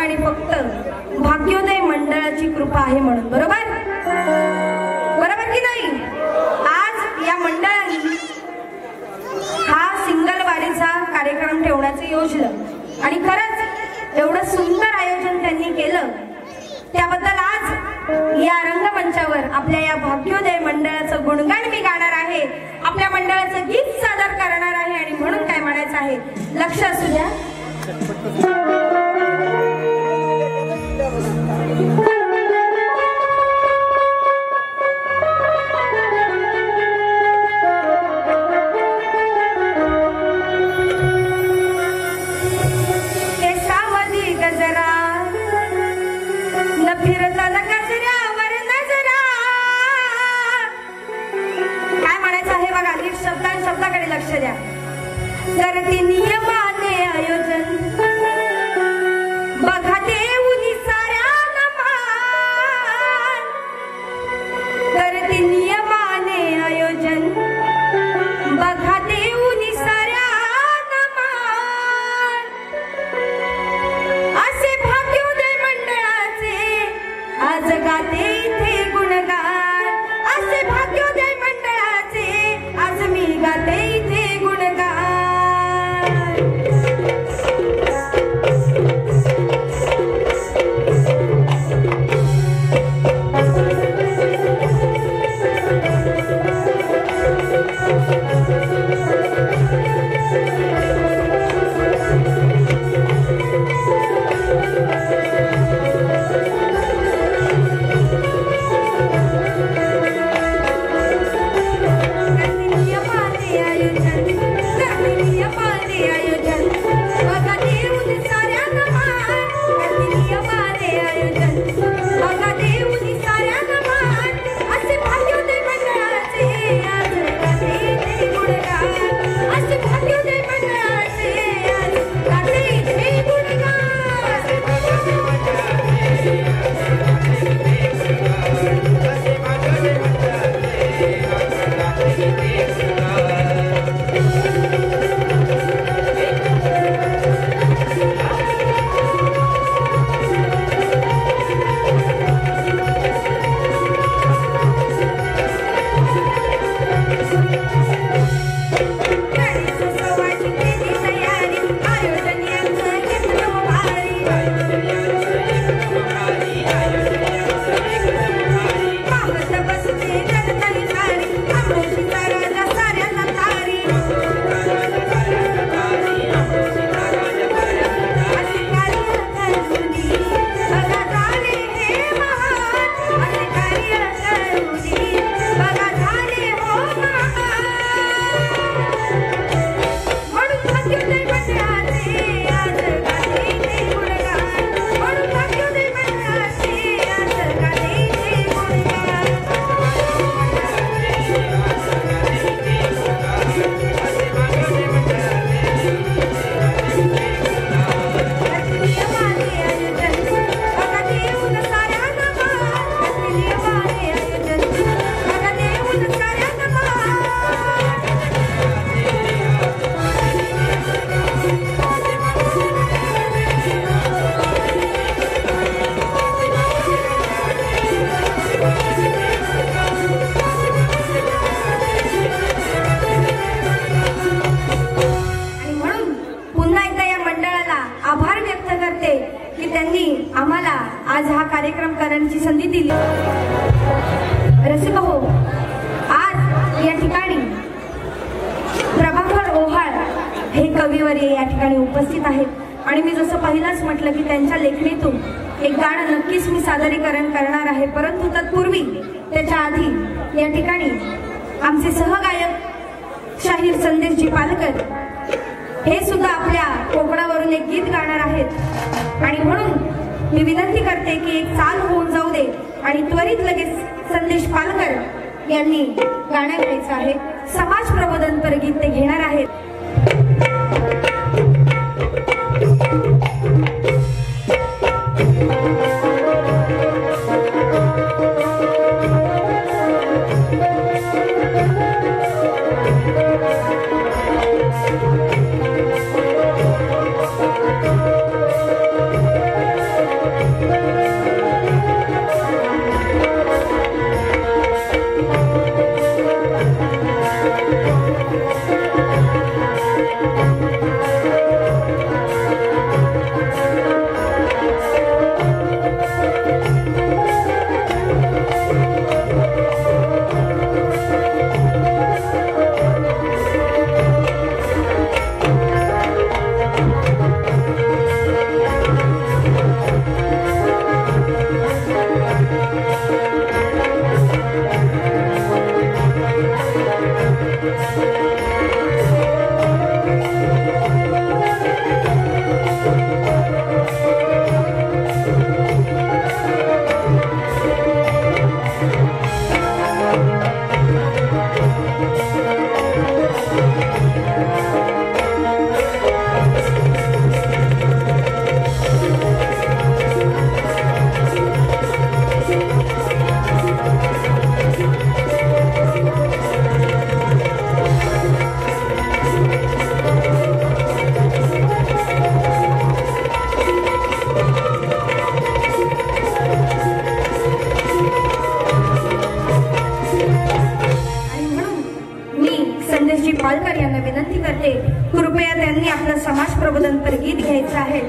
आणि फक्त भाग्योदय मंडळाची कृपा आहे म्हणून. बरोबर बरोबर की नाही? आज या मंडळाने हा सिंगल वारीचा कार्यक्रम ठेवण्याचं योजलं आणि खरंच एवढं सुंदर आयोजन त्यांनी केलं. त्याबद्दल आज या रंगमंचावर आपल्या या भाग्योदय मंडळाचं गुणगान मी गाणार आहे, आपल्या मंडळाचं गीत सादर करणार आहे आणि म्हणून काय म्हणायचं आहे लक्ष असू द्या. शब्दाकडे लक्ष द्या. करते नियमाने आयोजन बघा देऊनी साऱ्या नमान. करते नियमाने आयोजन बघा देऊनी साऱ्या नमान. असे भाग्योदय मंडळाचे आज गाते इथे गुणगान. असे भाग्योदय मंडळाचे आज मी गाते इथे गुणगान. आज हा कार्यक्रम करण्याची संधी दिली. रसिक हो, आज या ठिकाणी प्रभाकर ओहाळ हे कविवर्य या ठिकाणी उपस्थित आहेत आणि मी जसं पहिलाच म्हटलं की त्यांच्या लेखणीतून एक गाणं नक्कीच मी सादरीकरण करणार आहे. परंतु तत्पूर्वी त्याच्या आधी या ठिकाणी आमचे सहगायक शाहीर संदेशजी पालकर हे सुद्धा आपल्या कोकणावरून एक गीत गाणार आहेत आणि म्हणून मी विनंती करते की एक चाल होऊन जाऊ दे आणि त्वरित लगेच संदेश पालकर यांनी गाणं गायचं आहे. समाज प्रबोधनपर गीत ते घेणार आहेत. पालकर यांना विनंती करते, कृपया त्यांनी आपलं समाज प्रबोधनपर गीत घ्यायचं आहे.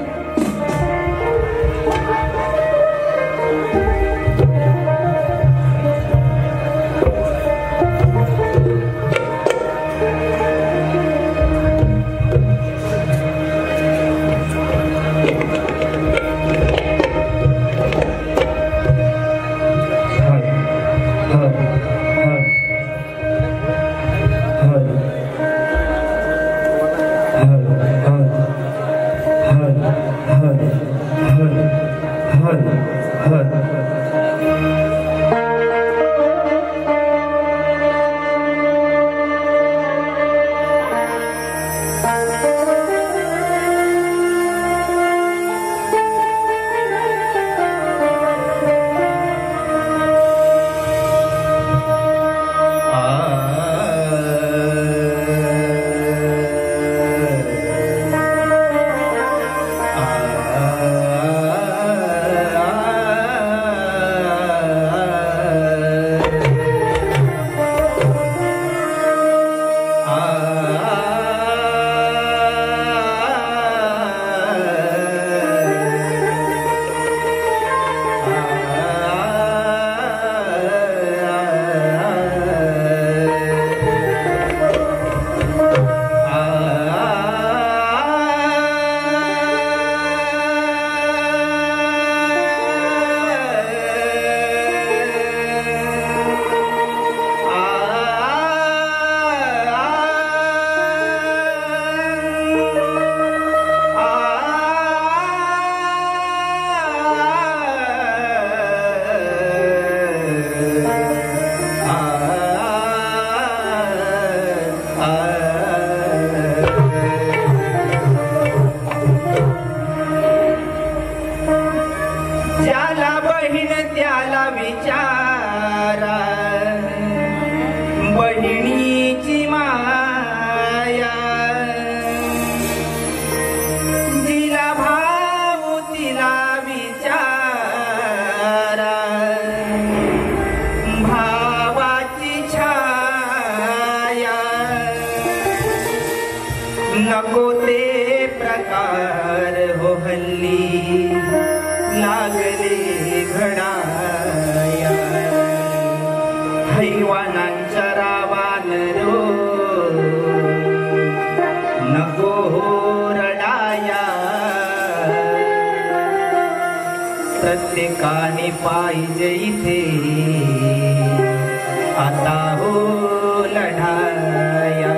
प्रत्येकाने पाहिजे इथे आता हो लढाया.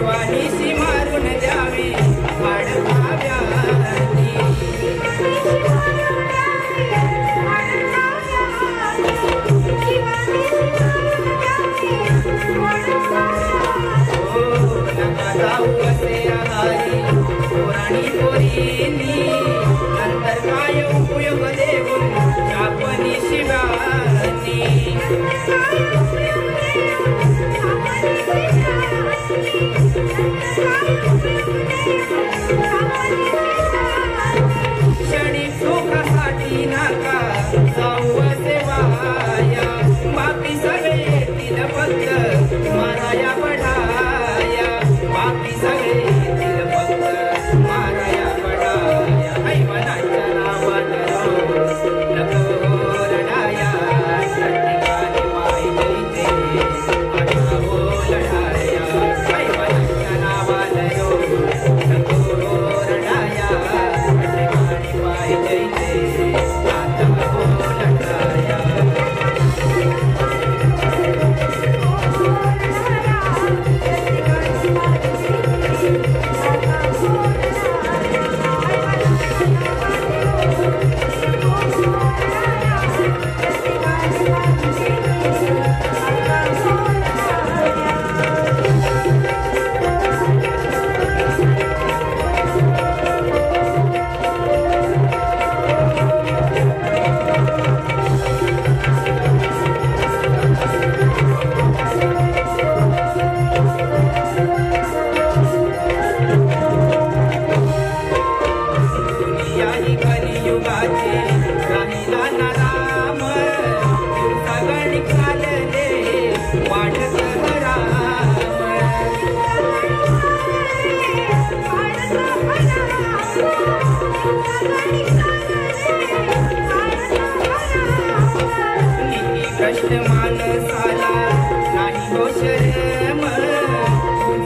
शिवानीशी मारून द्यावी वाढवाव्यानी नका जाऊ असे आहारी पोराणी पोरीनी नंतर काय उपयोग देऊन शापनी शिवानी क्षणिक सुखासाठी नका जाऊ असे वाया बाकी सगळे येतील फक्त माराया पढाया बाकी सगळे येतील फक्त माराया पढाया ऐवनाच्या नावात नको रडाया ठिकाणी पाहिजे इथे आता हो लढाया ऐवनाच्या नावात नको रडाया ठिकाणी पाहिजे इथे आता हो लढाया कष्ट मानसाला नाही हो शरम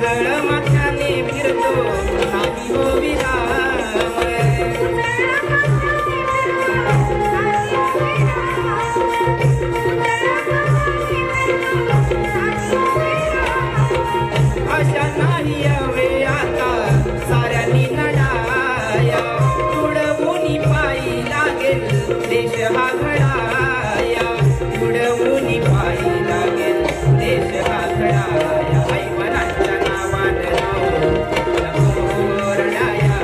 जळ माथ्याने फिरतो नाही हो विराम अशा नाही हवे आता साऱ्यांनी लढाया तुडवून पायी लागेल देश हा घडाया उडवून पायी लागेल देश हा घडाया ऐवनाच्या नावान नको रडाया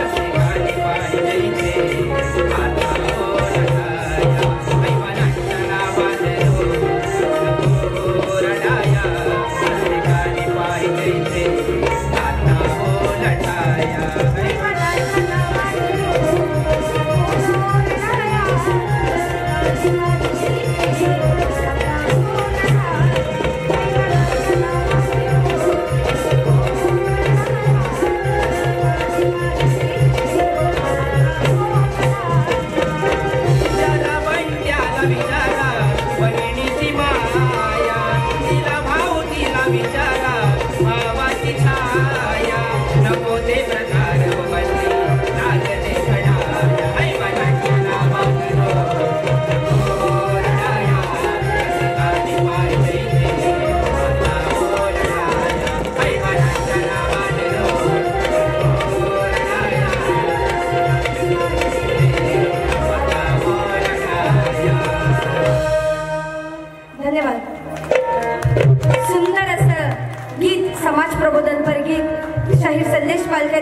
असे गाणे पाहिजे इथे आता हो लढाया ऐवनाच्या नावान नको रडाया असे गाणे पाहिजे इथे आता हो लढाया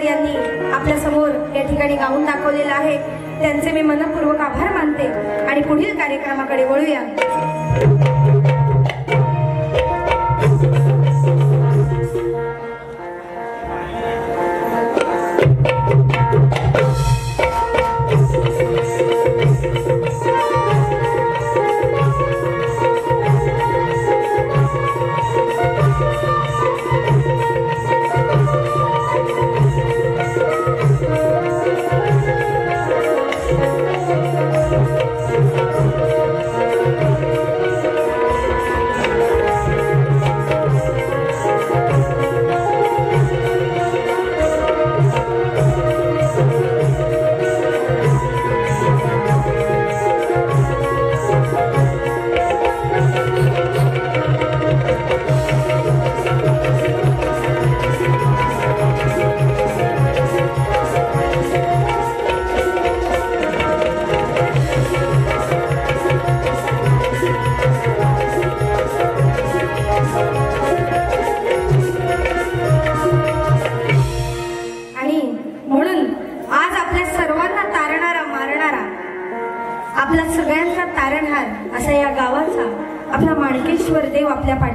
यांनी आपल्या समोर या ठिकाणी गाऊन दाखवलेला आहे त्यांचे मी मनपूर्वक आभार मानते आणि पुढील कार्यक्रमाकडे वळूया।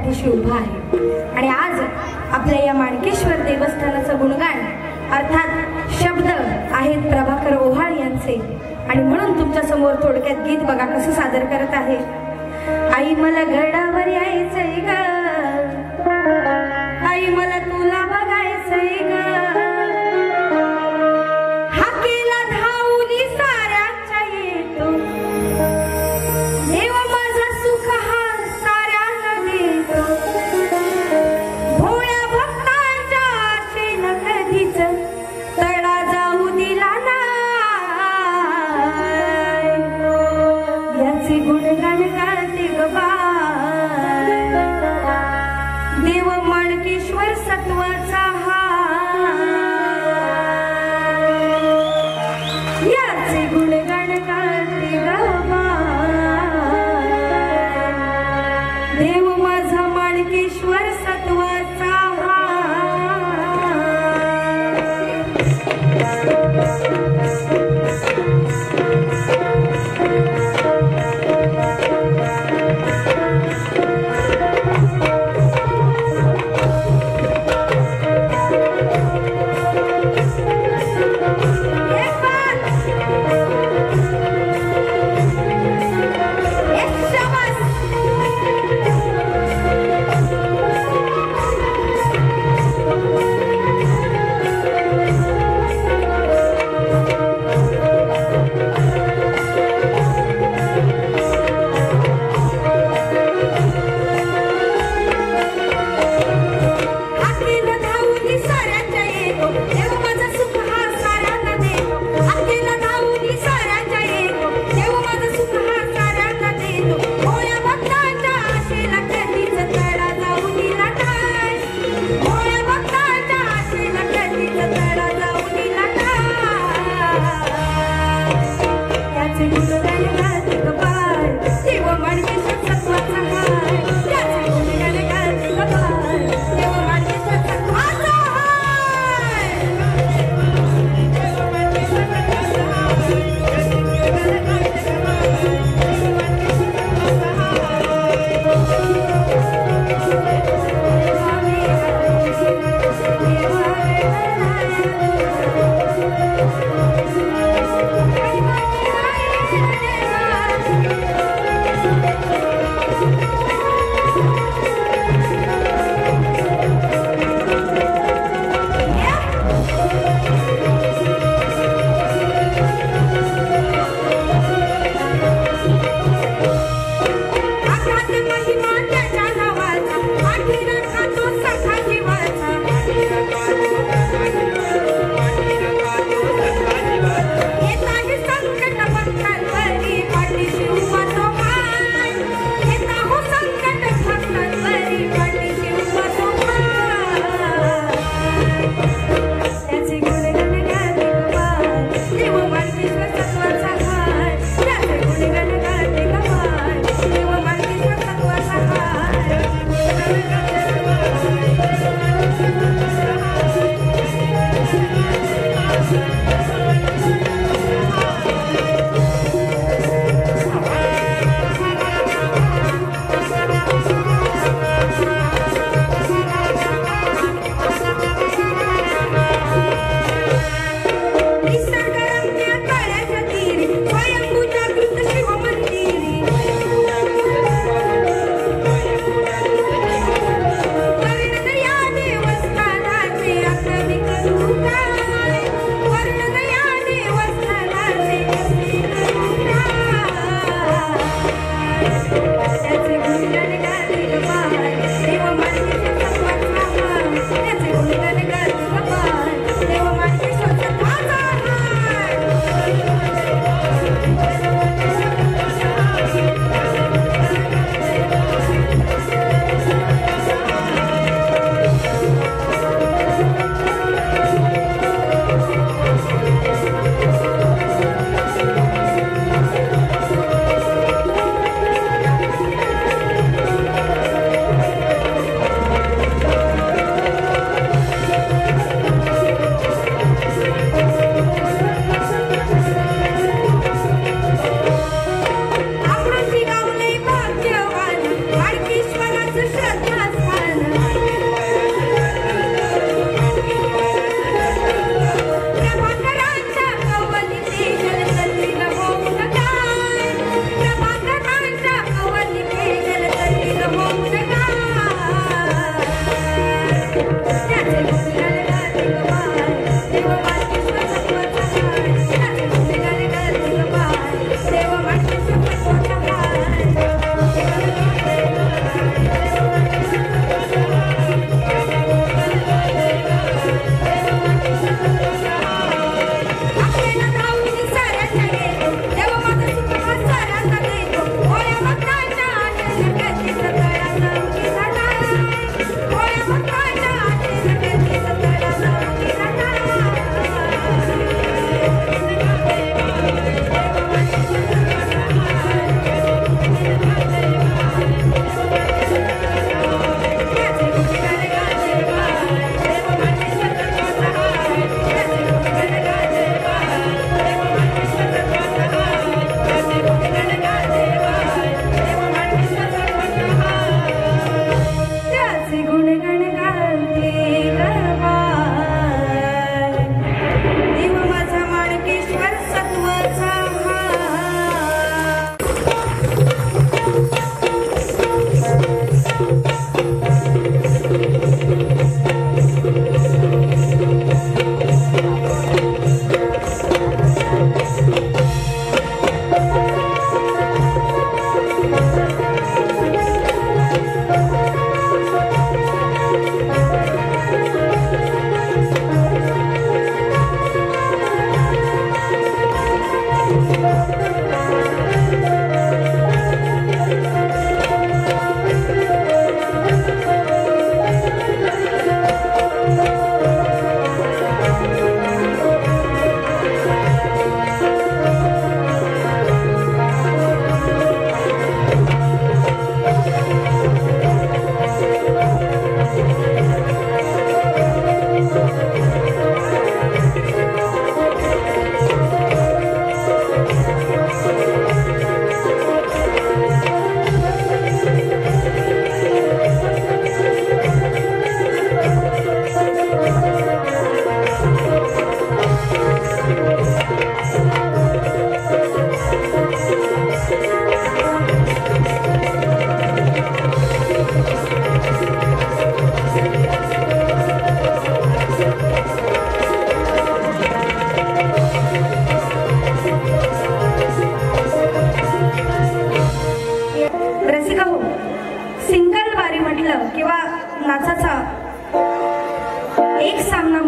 पाठीशी उभा आहे. आणि आज आपल्या या माणकेश्वर देवस्थानाचं गुणगान अर्थात शब्द आहेत प्रभाकर ओहाळ यांचे. आणि म्हणून तुमच्या समोर थोडक्यात गीत बघा कसं सादर करत आहे. आई मला गडावर यायचंय ग, आई मला तुला बघायचंय ग, हाकेला धावली साऱ्यांच्या येतो, देव माझा सुख हा साऱ्यांना देतो, भोळ्या भक्तांच्या आशेला कधीच तडा जाऊ दिला नाही, याचे गुणगान गाते ग बाय, देव माणकेश्वर सत्वाचा हा, याचे गुणगान गाते ग बाय, देव माझा माणकेश्वर सत्वाचा हा. एक बात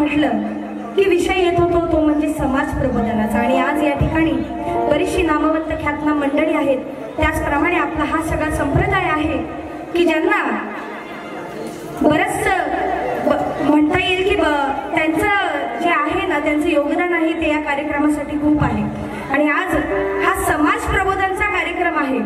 म्हटलं की विषय येत होतो तो म्हणजे समाज प्रबोधनाचा. आणि आज या ठिकाणी बरीचशी नामवंत ख्यातनाम मंडळी आहेत. त्याचप्रमाणे आपला हा सगळा संप्रदाय आहे की ज्यांना बरंच म्हणता येईल की त्यांचं जे आहे ना त्यांचं योगदान आहे ते या कार्यक्रमासाठी खूप आहे. आणि आज हा समाज प्रबोधनचा कार्यक्रम आहे.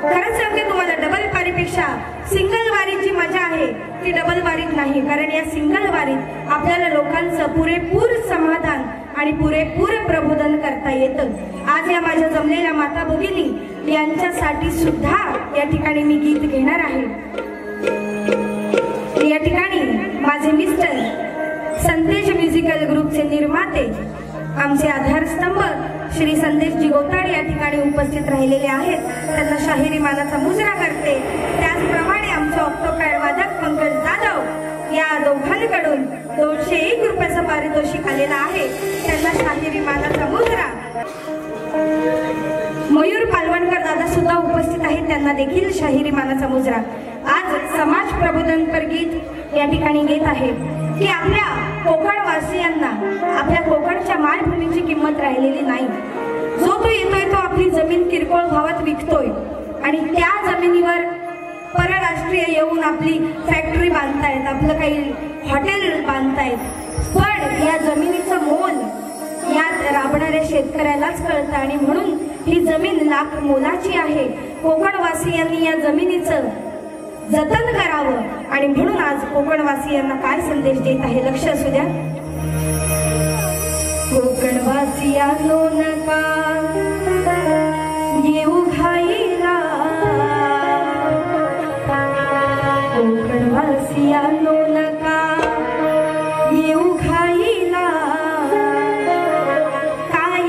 खरंच सांगते तुम्हाला, डबल वारीपेक्षा सिंगल वारीत जी मजा आहे ती डबल वारीत नाही. कारण या सिंगल वारीत आपल्याला लोकांचं पुरेपूर समाधान आणि पुरेपूर प्रबोधन करता येतं. आज या माझ्या जमलेल्या माता भगिनी यांच्यासाठी सुद्धा या ठिकाणी मी गीत घेणार आहे. या ठिकाणी माझे मिस्टर संदेश म्युझिकल ग्रुपचे निर्माते आमचे आधारस्तंभ श्री संदेशजी गोताडे या ठिकाणी उपस्थित राहिलेले आहेत. त्यांना शाहिरी मानाचा मुजरा करते. त्याचप्रमाणे आमचे ऑक्टोपॅड वादक पंकज जाधव या दोघांकडून 201 रुपयाचं पारितोषिक आलेलं आहे. त्यांना शाहिरी मानाचा मुजरा. मयूर पालवणकर दादा सुद्धा उपस्थित आहेत. त्यांना देखील शाहिरी मानाचा मुजरा. आज समाज प्रबोधनपर गीत या ठिकाणी घेत आहे की आपल्या कोकणवासियांना आपल्या कोकणच्या मायभूमीची किंमत राहिलेली नाही. जो तो येतोय तो आपली जमीन किरकोळ भावात विकतोय आणि त्या जमिनीवर परराष्ट्रीय येऊन आपली फॅक्टरी बांधतायत, आपलं काही हॉटेल बांधतायत. पण या जमिनीचं मोल यात राबणाऱ्या शेतकऱ्यालाच कळतं आणि म्हणून ही जमीन लाख मोलाची आहे. कोकणवासियांनी या जमिनीचं जतन करावं आणि म्हणून आज कोकणवासियांना काय संदेश देत आहे लक्ष असू द्या. कोकणवासियांनो नका येऊ घाईला, कोकणवासियांनो नका येऊ घाईला, काय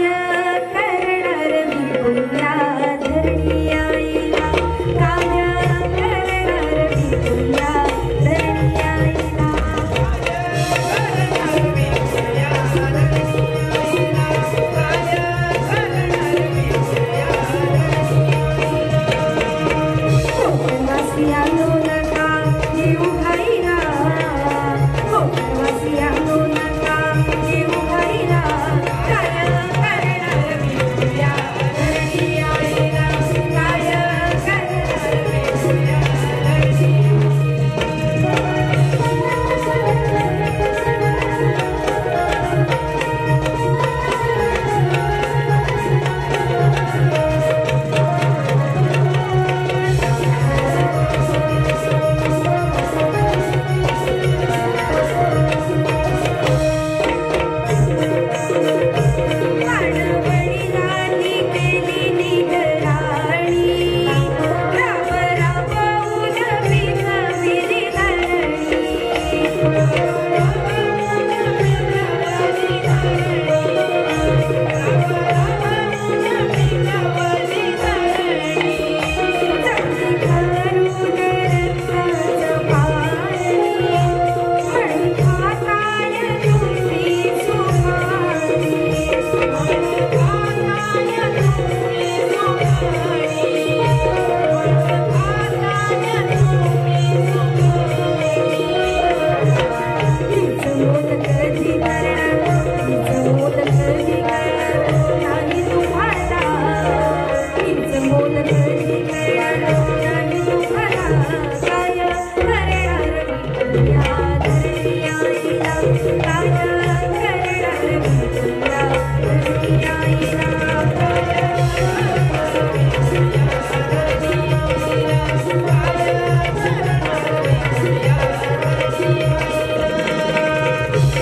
करणार विपुल्या धरणी आईला, काय करणार विपुल्या धरणी आईला. कोकणवासियांनो नका येऊ घाईला, कोकणवासियांनो नका येऊ घाईला, काय करणार विपुल्या धरणी आईला, काय करणार विपुल्या धरणी.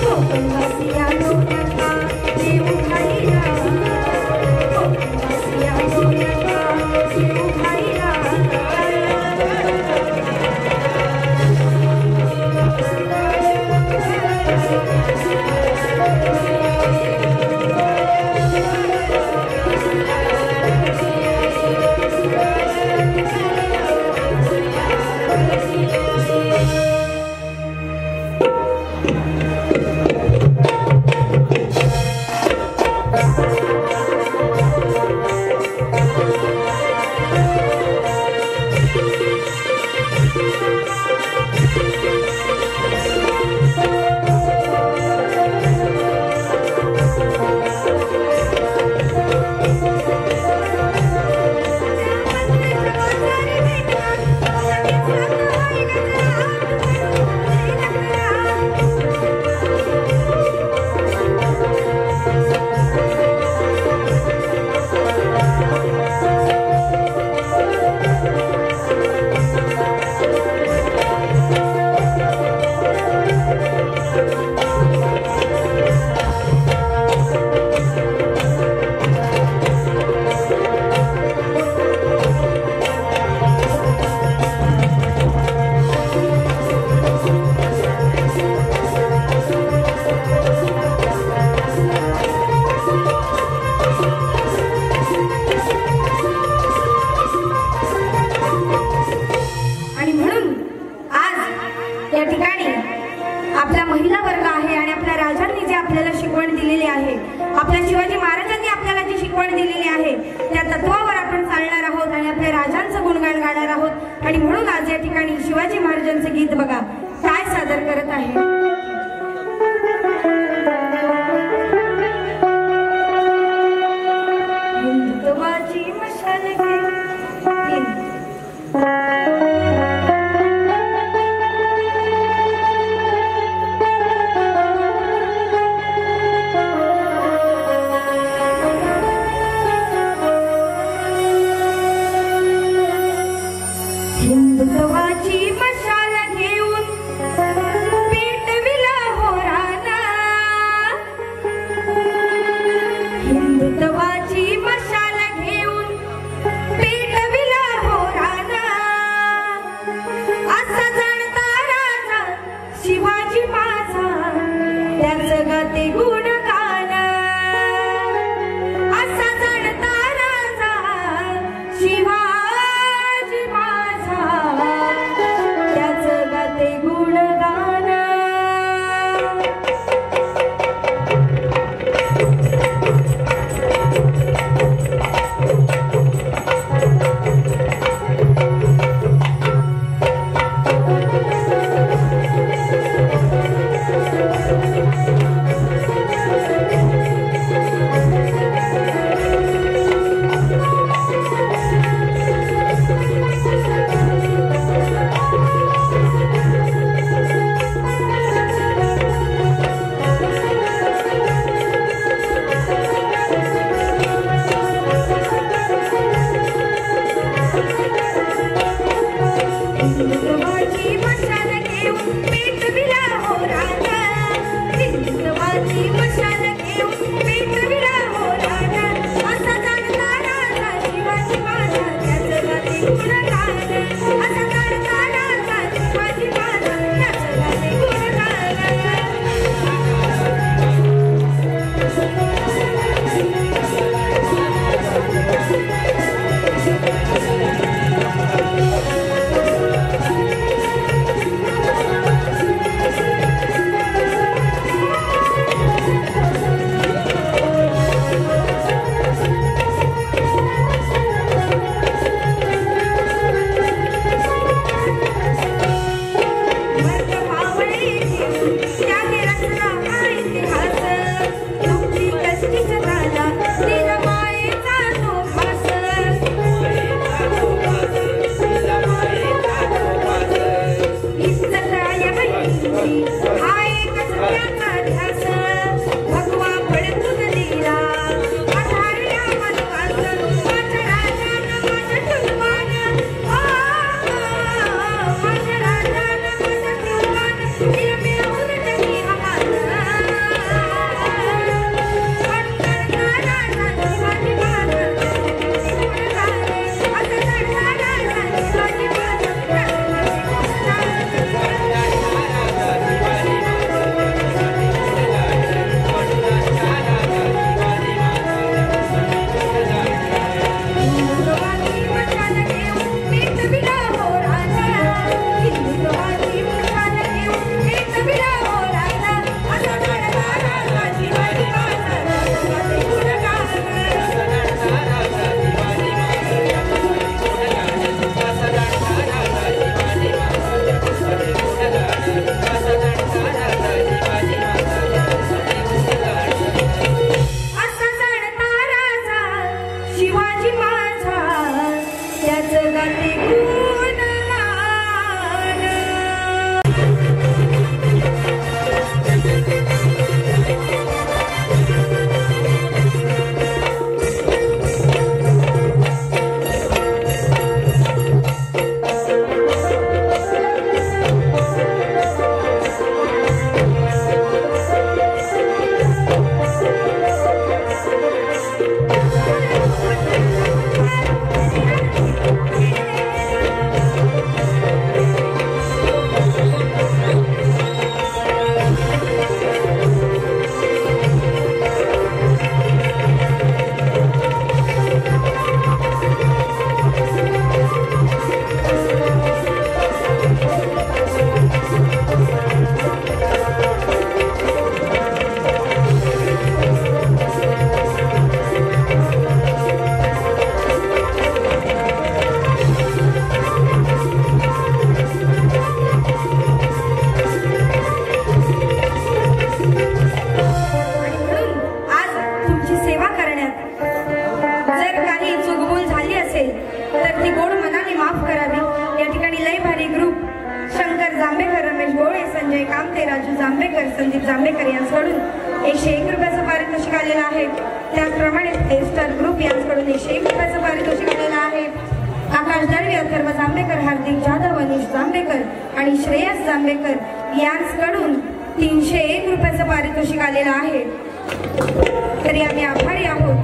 कोकणवासी आहे. आपल्या शिवाजी महाराजांनी आपल्याला जी शिकवण दिलेली आहे त्या तत्वावर आपण चालणार आहोत आणि आपल्या राजांचं गुणगान गाणार आहोत. आणि म्हणून आज या ठिकाणी शिवाजी महाराजांचं गीत बघा काय सादर करत आहे. हिंदुत्वाची मशाल हिंदुत्वाची मशाल घेऊन पेटविला होराना. हिंदुत्वाची मशाल घेऊन पेटविला होराना. असा जाणता राजा शिवाजी माझा त्याच गाते गुणगान. असा जाणता राजा शिवाजी त्याच गाते गुणगान. यांच्याकडून 101 रुपयाचं पारितोषिक आलेलं आहे. त्याचप्रमाणे स्टार ग्रुप यांच्याकडून 101 रुपयाचं पारितोषिक आलेलं आहे. आकाश दळवी, अथर्व जांभेकर, हार्दिक जाधव, अनिश जांभेकर आणि श्रेयस जांभेकर यांच्याकडून 301 रुपयाचं पारितोषिक आलेलं आहे. तरी आम्ही आभारी आहोत.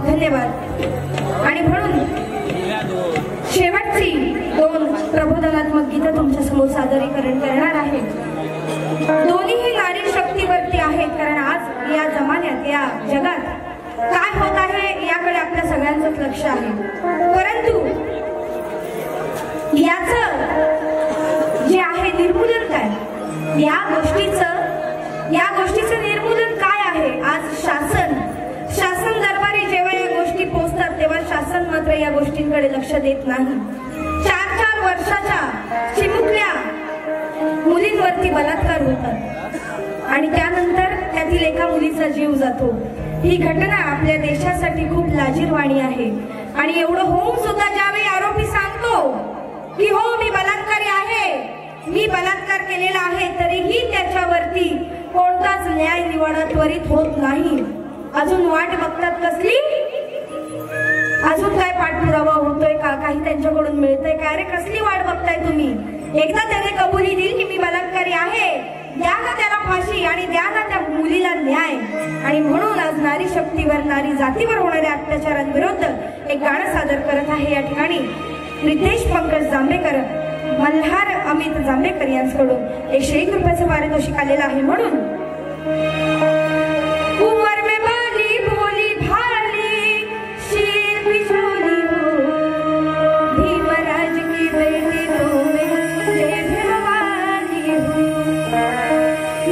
धन्यवाद. आणि म्हणून शेवटची 2 प्रबोधनात्मक गीतं तुमच्या समोर सादरीकरण करणार आहे. दोन्हीही नारी शक्तीवरती आहेत, कारण आज या जमान्यात, या जगात काय होत आहे याकडे आपल्या सगळ्यांचंच लक्ष आहे. परंतु याचं जे आहे निर्मूलन काय, या गोष्टीचं निर्मूलन काय आहे. आज शासन दरबारी जेव्हा या गोष्टी पोहोचतात तेव्हा शासन मात्र या गोष्टींकडे लक्ष देत नाही. 4-4 वर्षाच्या चिमुकल्या मुलींवरती बलात्कार होतात आणि त्यानंतर त्यातील एका मुलीचा जीव जातो. ही घटना आपल्या देशासाठी खूप लाजिरवाणी आहे. आणि एवढं होऊन सुद्धा ज्यावेळी आरोपी सांगतो की हो मी बलात्कारी आहे, मी बलात्कार केलेला आहे, तरीही त्याच्यावरती कोणताच न्याय निवाडा त्वरित होत नाही. अजून वाट बघतात कसली, अजून काय पाठपुरावा होतोय का, काही त्यांच्याकडून मिळतंय का. अरे कसली वाट बघताय तुम्ही. एकदा त्याने कबुली दिली की मी बलात्कारी आहे, द्या ना त्याला फाशी आणि द्या ना त्या मुलीला न्याय. आणि म्हणून आज नारी शक्तीवर, नारी जातीवर होणाऱ्या अत्याचारांविरुद्ध एक गाणं सादर करत आहे या ठिकाणी रितेश पंकज जांभेकर, मल्हार अमित जांभेकर यांच्याकडून 101 रुपयाचं पारितोषिक आलेलं आहे. म्हणून उमर में बाली बोली भाली शीर बिछोली हो, भीमराज की बेटी तुम्हें जय भीमवाली हो.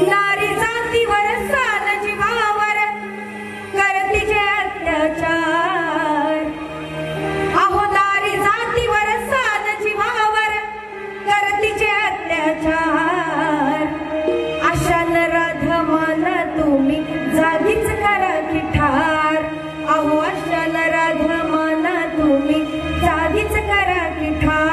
नारी जातीवर सान जीवावर करते जे अत्याचार, अहो नारी जातीवर सान जीवावर करते जे अत्याचार. अशा नराधमान तुम्ही जागीच करा की ठार, अहो अशा नराधमान तुम्ही जागीच करा की ठार.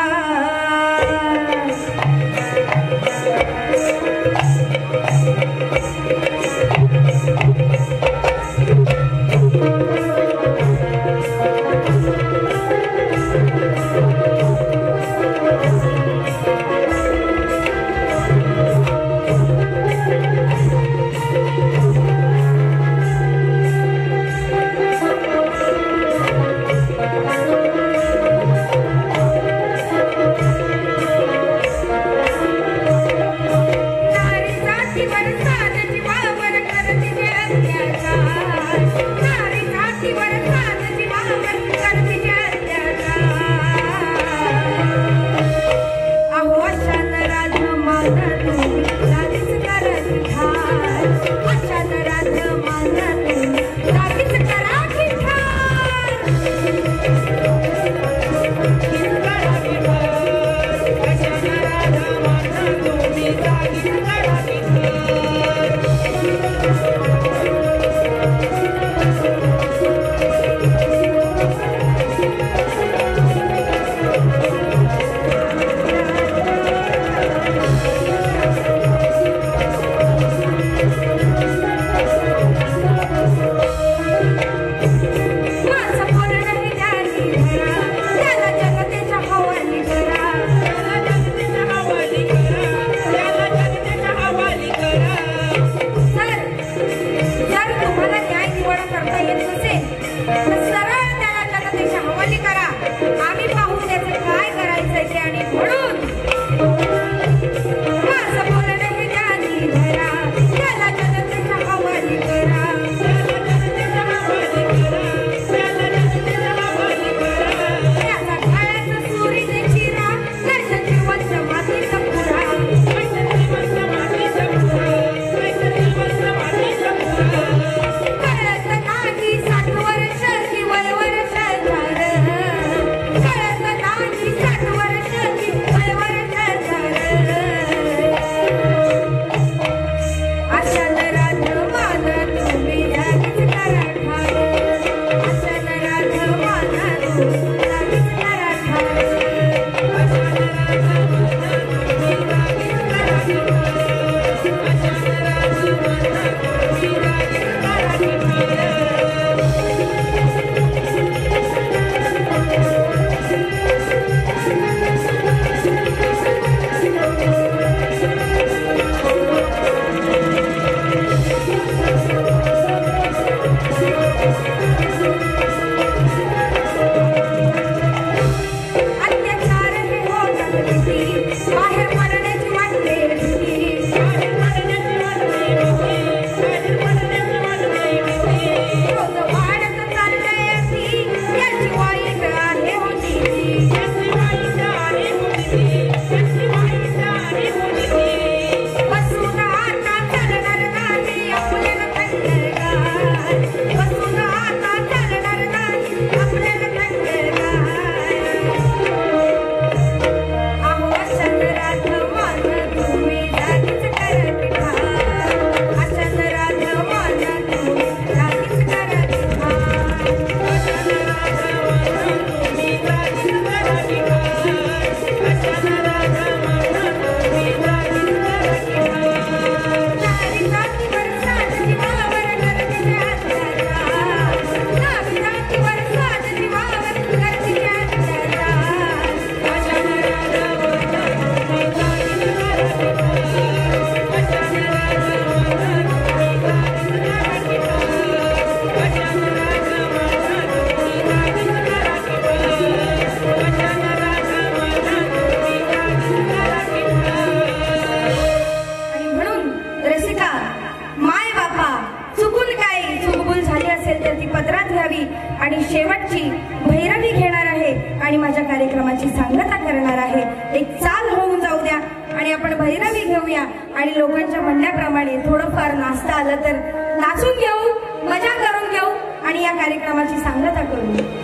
आणि शेवटची भैरवी घेणार आहे आणि माझ्या कार्यक्रमाची सांगता करणार आहे. एक चाल होऊन जाऊ द्या आणि आपण भैरवी घेऊया आणि लोकांच्या म्हणण्याप्रमाणे थोडंफार नाचता आलं तर नाचून घेऊ, मजा करून घेऊ आणि या कार्यक्रमाची सांगता करू.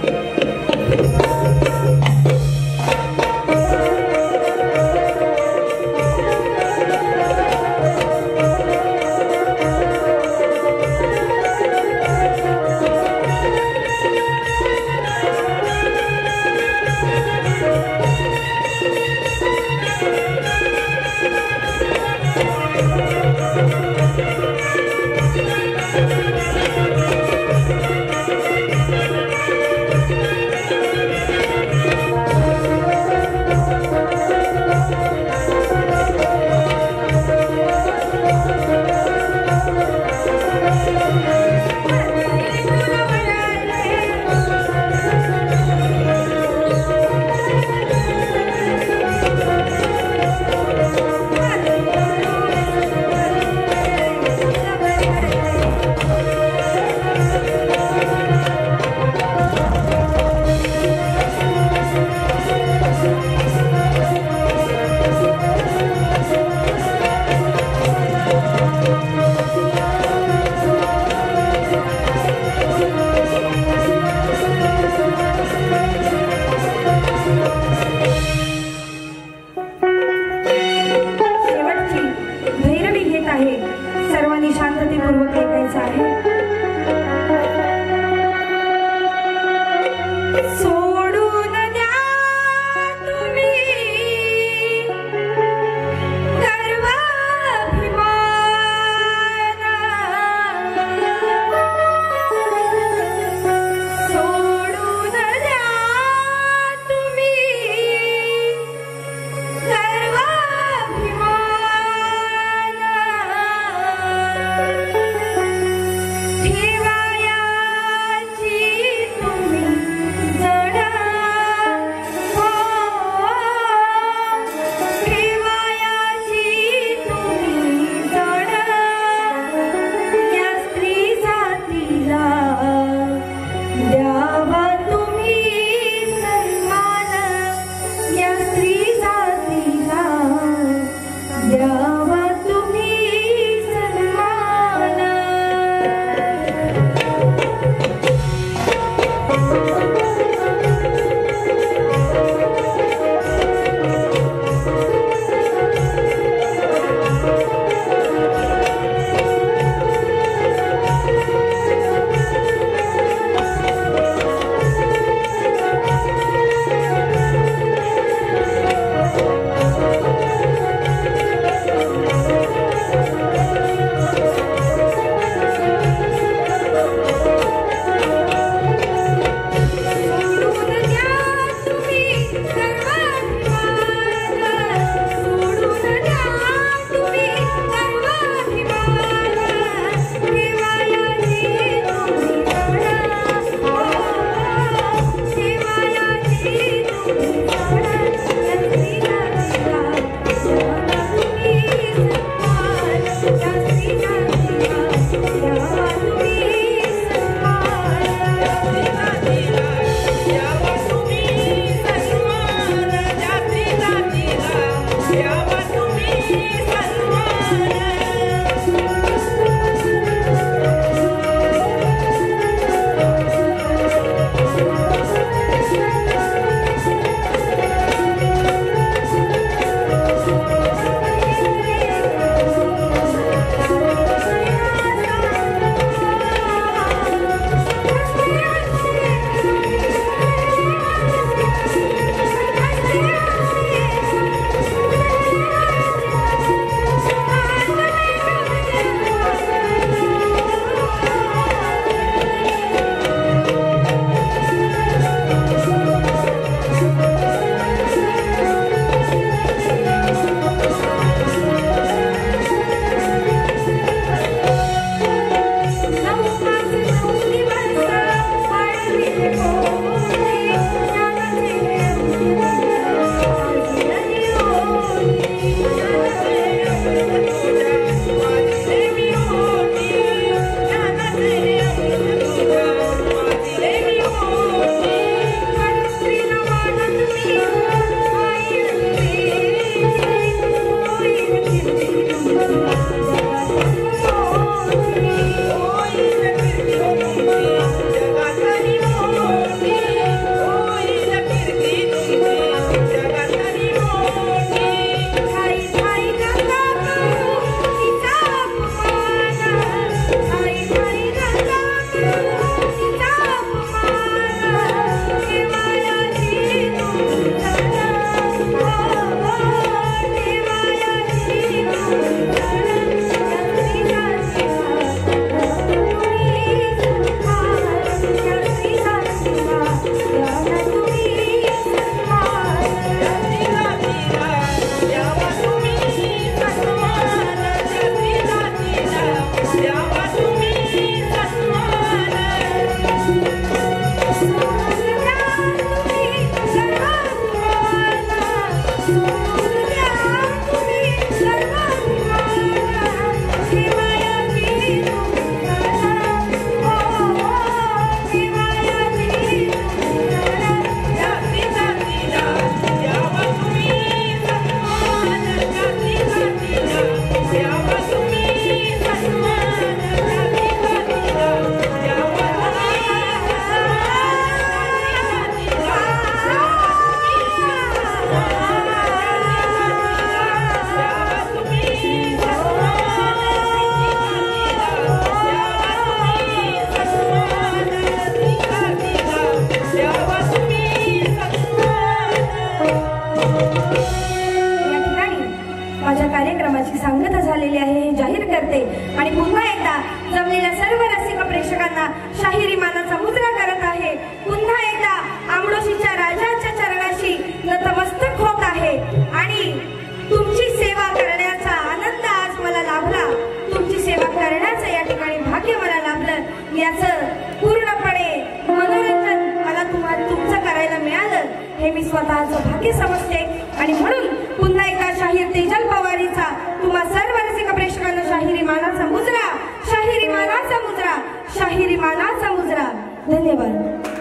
सर्वांनी शांततेपूर्वक ऐकायचं आहे. सोडून द्या तुम्ही गर्वाभिमान, सोडून द्या तुम्ही करते आणि पुन्हा एकदा जमलेल्या सर्व रसिक प्रेक्षकांना शाहिरी मानाचा मुजरा करत आहे. पुन्हा एकदा आमडोशीच्या राजाच्या चरणाशी नतमस्तक होत आहे आणि तुमची सेवा करण्याचा आनंद आज मला लाभला. तुमची सेवा करण्याचं या ठिकाणी भाग्य मला लाभलं. याचं पूर्णपणे मनोरंजन मला तुमचं करायला मिळालं हे मी स्वतःचं भाग्य समजते. आणि म्हणून पुन्हा एकदा शाहीर तेजल पवारीचा तुम्हा सर्व रसिक प्रेक्षकांना शाहिरी मानाचा मुजरा, शाहिरी मानाचा मुजरा, शाहिरी मानाचा मुजरा. धन्यवाद.